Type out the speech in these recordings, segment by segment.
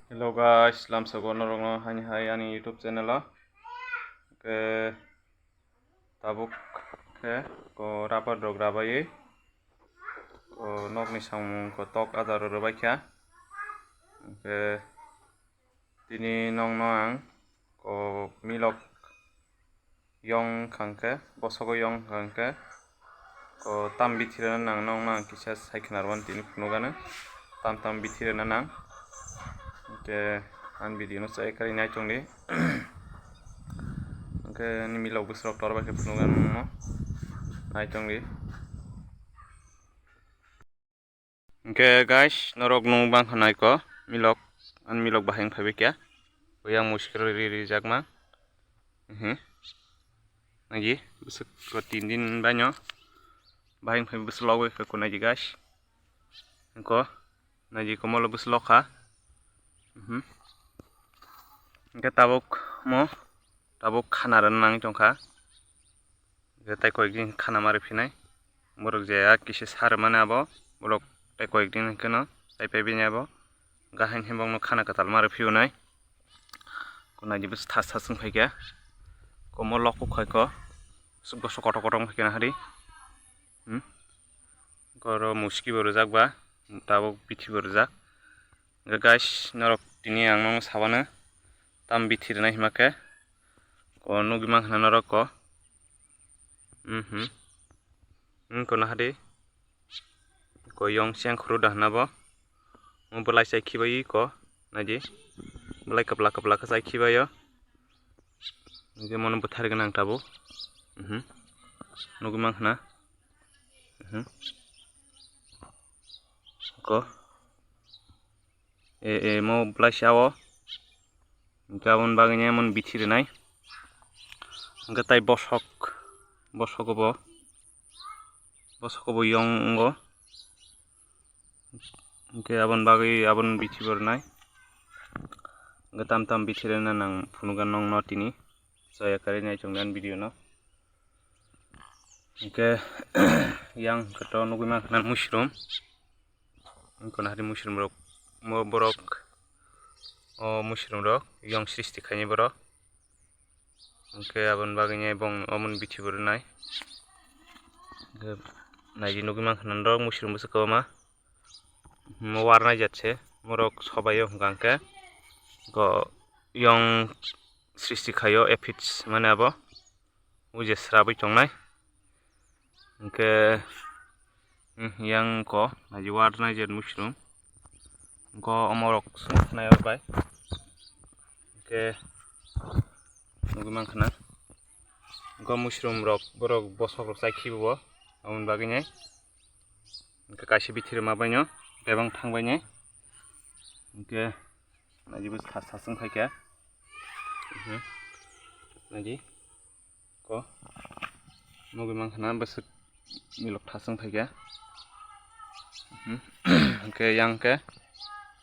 Hello guys, lamsago norong hai ani YouTube channel ke tabuk ke ko rapor dog rabai ko nok ni samung ko tok adar rabai kya ke tini nong noang ko milok yong khangke bosogo yong khangke ko tam bithira nang nong nang kisa saikhnarwan tini phunugana tam bithira nang ke an video no sai kari nai chongni ke ni milok busrok torba ke phunugan no nai chongni ke guys norok nung bang khanai ko milok baheng phabe kya yang muskil ri jakma nagi busuk ko 3 din banyo baheng phabe buslog ko nagi guys ko nagi ko molo buslog kha ke tabuk khanaran nang tongkha ke tai koikdin khana mari phinai borok jaya kisi sar mane abo borok tai koikdin keno tai pebini abo gahain hembong no khana katal mari phionai ko nagi bus thas thasung phaikya ko mo lok khai ko suk boso koto phaikna hari goro muski borojak ba tabuk bithi borojak guys norok tini ang no sabana tam bithir nai himake ko nugi manghna norok ko ko nahari ko yong siang khuru dahna bo mo belai sai khibai ko naji belai kapla ka sai khibayo je mon buthar ganang tabu nugi manghna ko mo belai sawo gabon baganya mon bithir nai gatai bosok bo yongo ke abon bagi abon bithi bornai tam bithirena nang phunugan nong notini saya kari nai chongdan video no ke yang kato nugi mankhna mushroom ko nahari mushroom rok mo borok o mushroom rok yong sristi khaini borok ke abon baganya bong omon bithi bornai ke naiji nugi mankhna rok mushroom busuk ma mo warnai jaচ্ছে morok sobayo hangke go yong sristi khayo aphids mane abo uje srabai tongnai ke yang ko naji warnai jet mushroom go omorok sunai bai ke nugi mankhna go mushroom rok borok bosok rok sai khibo amon bagini ke kaisi bithir ma baino bebang thangbai ne ke naji bus thasung phaikya naji ko nugi mankhna busuk milok thasung phaikya ke yang ke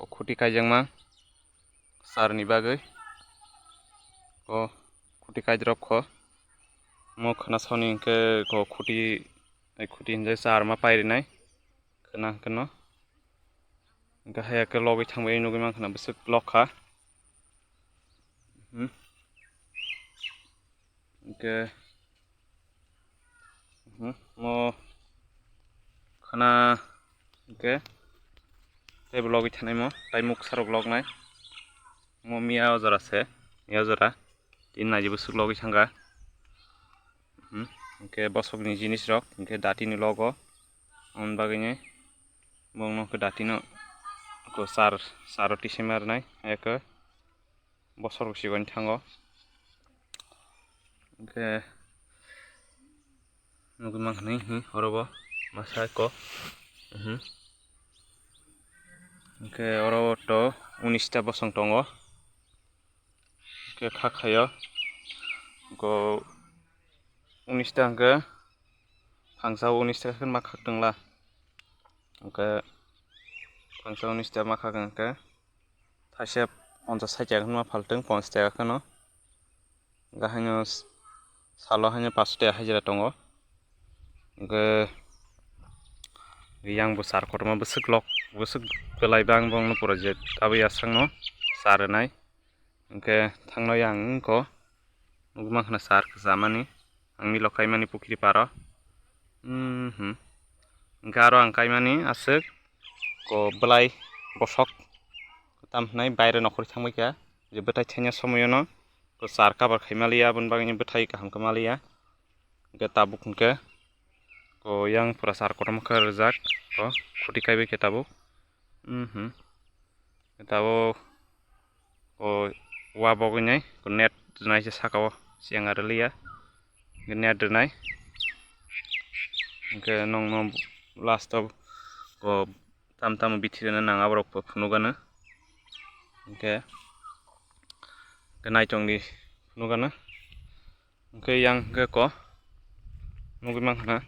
ko khuti kaijangma sarni bagai ko khuti kaijrok ko mo khana soni ke ko khuti hinjai sar ma pairinai khana keno gahaya ke logi thangbai nugi mankhna busuk lokha ke mo khana ke tei logi thanai mo tai muk sarok lognai mo mia ojora se mia ojora tin naji busuk logi thanga ke bosokni jinis rok ke datini logo on bagini bongno ke datino ko saro tisimar nai ek bosor sigon thango ke nugi mankhni orobo masa ko ke oro to 19 ta bosong tongo ke khakhayo go 19 ta ke phangsa 19 ta khon ma khakdongla ke phangsa 19 ta ma khakang ke thase 50 taka khon ma phaltung 50 taka khono gahaino salo haino 500 taka hajira tongo ke yang besar korma busuk belai bang bong no project abi asang no saranai angke thangno yang ko nugui mankha sar jamani ang milokai mani pukri paro angke aro ang kaimani asuk ko belai bosok tamhnai baire nokor thangbaikha je bwtai thaina somoyo no ko sar cover khaimaliya aboni bagui bwthai kaham kmaliya angke tabuk hingke ko yang pura sar kotorma khe rijak ko khuti kaibai khe tabuk tabuk ko wa bogui ko net rwnai sakao siang rwliya net rwnai angke nongno last of ko tam bithireno nang aborok phunukgano angke naitongni phunukgano angke yang hingke ko nugui mankha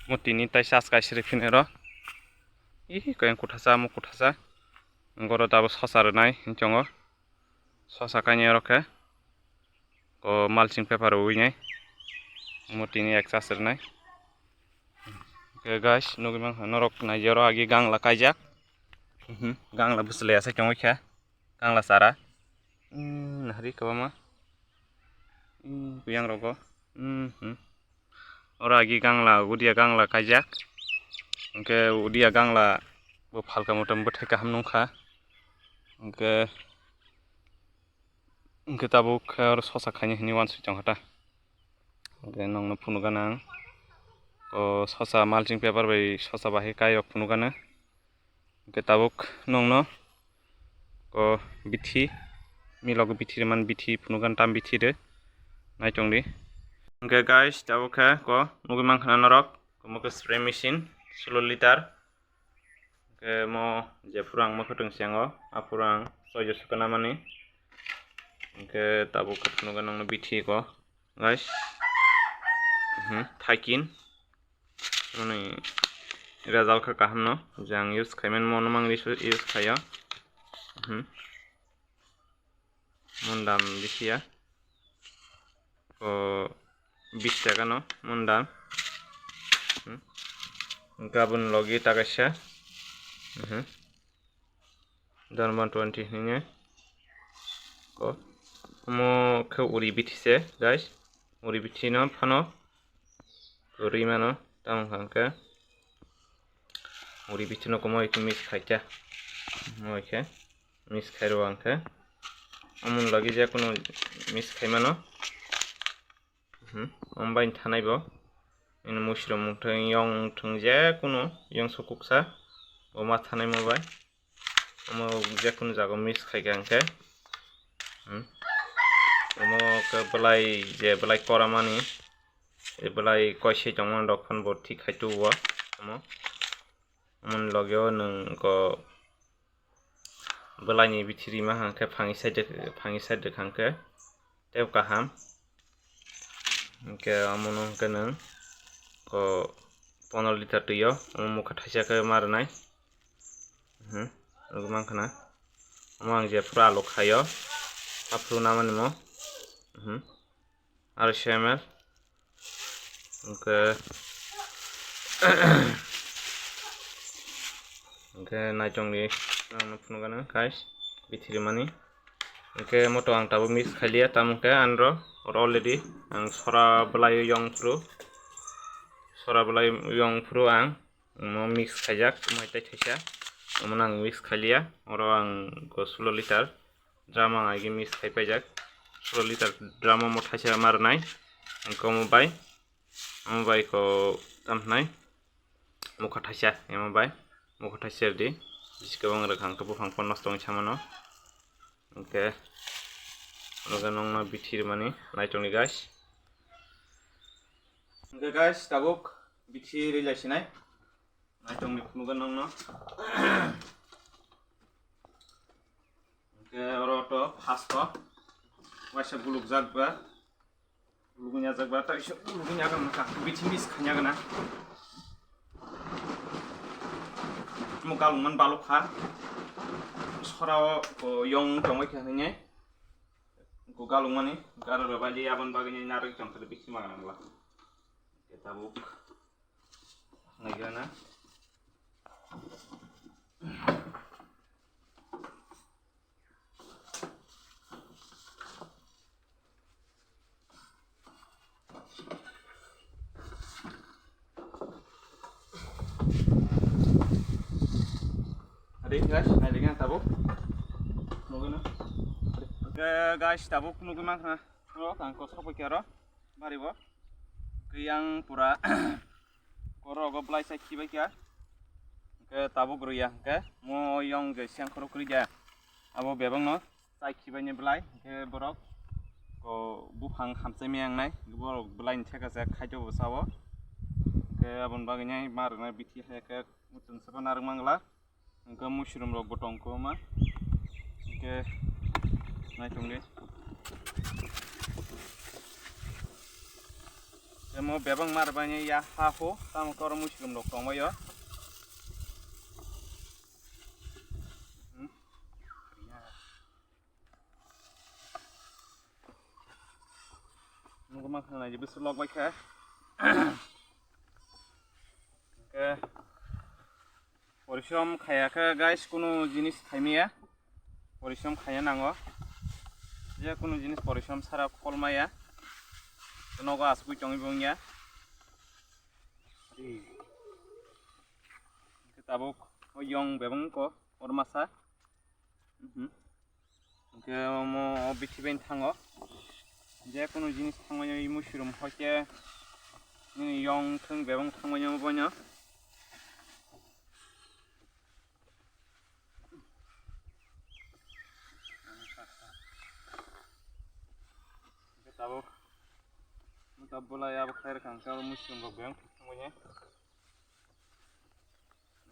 mutini tai sas kaisri phinero kayang kuthasa mo kuthasa ngoro tabo sosa rwnai hinchongo sosa kainai rokhe ko mulching paper uinai mutini exas rwnai guys nugui mankha norok naijaro agi gangla kaijak gangla bwchwlai achai tongoi gangla sara nahari kwbangma buyang rogo oro agi gangla udia gangla kaijak angke udia gangla bo phalka mutom bwthai kaham nongkha angke tabuk oro sosa khaini hini wansui tongkhata angke nongno phunukgano ang ko sosa mulching paper bai sosa bahai kairok phunukgano angke tabuk nongno ko bithi milogo bithi man bithi phunukgano tam bithi de naitongdi angke guys tabuk ko nugui mankha norok ko spray machine 16 liter angke mo je purang mokotong siango apurang sojo sukana mani angke tabuk phunukgano nongno bithi ko guys thaikin ani result kha kaham no jang use khaiman mono mangri use khayo mundam bithia ko 20 taka no mundam gabon logi takaisa Darman 20 hingye ko mo khe uri bithise guys uri bithi no phano rimano tamong hangke uri bithi no komo mix khaita moike mix khairo angke amon lagi je kono mix khaimano ombain thanai bo in mushroom thang yong thang je kono yong sokuksa oma thanai mobai omo je kono jago mix khaiga angke omo ke belai koramani belai koisi tongmani rok phan bo thik khaitu wa omo amon logeo nung ko belai ni bithiri ma hangke phangi side hangke teb kaham angke amon hangke nung ko 15 liter tuyo omo mukha thaisa ke marnai nugui mankhana omo ang je pura alu khayo apru namani mo 200 ml angke naitongni nangno phunukgano guys bithiri mani angke moto ang tabo mix khailia tamungke anro already ang sora belai yong fru ang mo mix khaijak maitai thaisa amon ang mix khailia oro ang ko 16 liter drama agi mix khaipaijak 16 liter drama mo thaisa marnai angko mo bai ko tamhnai mukha thaisa emo bai mukha thaisa di biskabang rakhang to bufang pon nostong chamano angke nongno bithir mani naitongni guys angke guys tabuk bithi relaisinai naitongni phunukgano nongno angke oro to first to waisa gulukjakba gulugunya jakba ta iso gulugunya gam ka bithi mix khanya gana mo galungman balukha sorao ko yong tongoi khanine ko galungmani garo bali abon bagini narik tongkhe bithi magana tabuk naigana guys, nailingnya tabuk. Nungguin. Guys, tabuk nungguin mana? Bro, kangkos apa kira? Mari bo. Yang pura koro go belai saya kibai kia. Ke tabuk ruya, ke mo yang ke siang koro kerja. Abo bebang no, saya kibainya belai ke borok. Ko bufang hamsai miang nai, borok belai ni cakap saya kajo besawo. Ke abon bagainya marna biti hai ke mutun sebenar mangla. Ke mushroom rok botong ko ma. Ke naik tunggu. Mau bebang marbanya ya haho, tamu koro mushroom rok tong bayo. Nunggu makan aja besar log baik ya. Oke, परिश्रम खायाखै guys कुनु जिनिस खाइमिया परिश्रम खाया नांगौ जे कुनु जिनिस परिश्रम सारा कलमाया नगो आसबुइ चंगि बुंया किताबक यं बेबं को अरमासा के मो बिथिबेन थांगो जे कुनु जिनिस थांगो मुशरुम हके यं थों बेबं थांगो बन्यो tabuk mutab bola ya bakhair kan kalau mushroom rok bang semuanya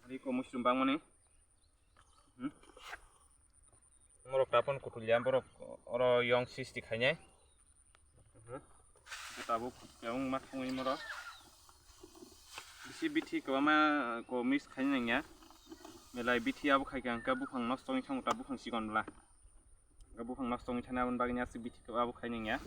hari ko mushroom bang mani morok tapon kutul jam borok oro yong sisti khanya tabuk yang mak ngui moro bisi biti ko ma ko mix khanya nya melai biti abu khai kan ka bufang nostong thang ta bufang sigon la ga bufang nostong thana bon bagnya si biti ko abu khanya nya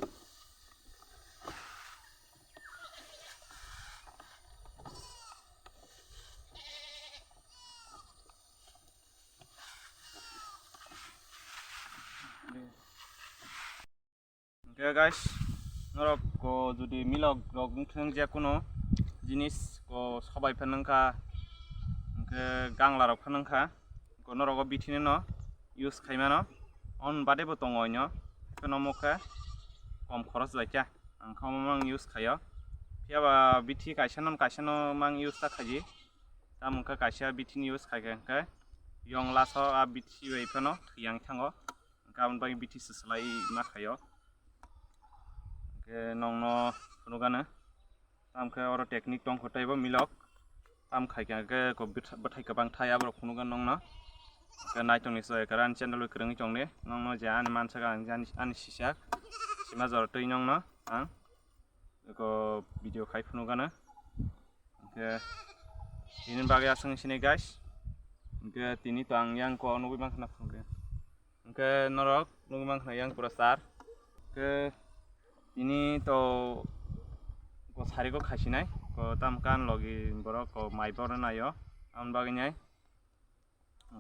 Oke guys, norok ko judi milok rok mungkin je kuno jinis ko sabai penengka ke gangla rok penengka ko norok bitine no use khaimano on bade bo tongoino kono moka kom khoros laika ang khamang use khayo piaba biti kaisano mang use ta khaji tamka kaisa bitini use khaika yong laso a biti weipano yang thango kabon bagi biti seselai ma khayo ke nong no nugana tam ke oro teknik tong khotai bo milok tam khai ke ko bathai ka bang thaya bro khunugan nong no ke nai tong ni soy karan channel kreng chong ne nong no ja an man saga an sisak sima jor tui nong no ang ko video khai phunugana ke ini bagi asing sini guys ke tini to ang yang ko nugi bang khna phunge ke norok nugi bang khna yang purasar ke ini to ko sari ko khasinai ko tamkan logi borok ko mai bor nayo am baginyai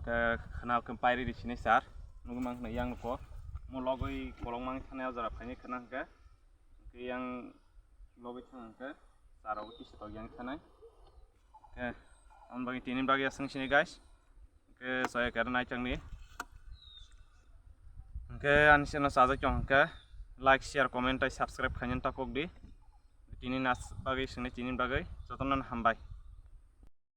ke khana ke pairi disini sar nugu mang na yang ko mo logoi kolong mang thana jara phani khana ke yang logi thang ke saro ti to yang thana ke am bagi tinin bagi asang sini guys ke saya karena changni ke ansena saja chong ke like share comment subscribe khanyan takok di tinin nas bagai sini tinin bagai jotonan hambai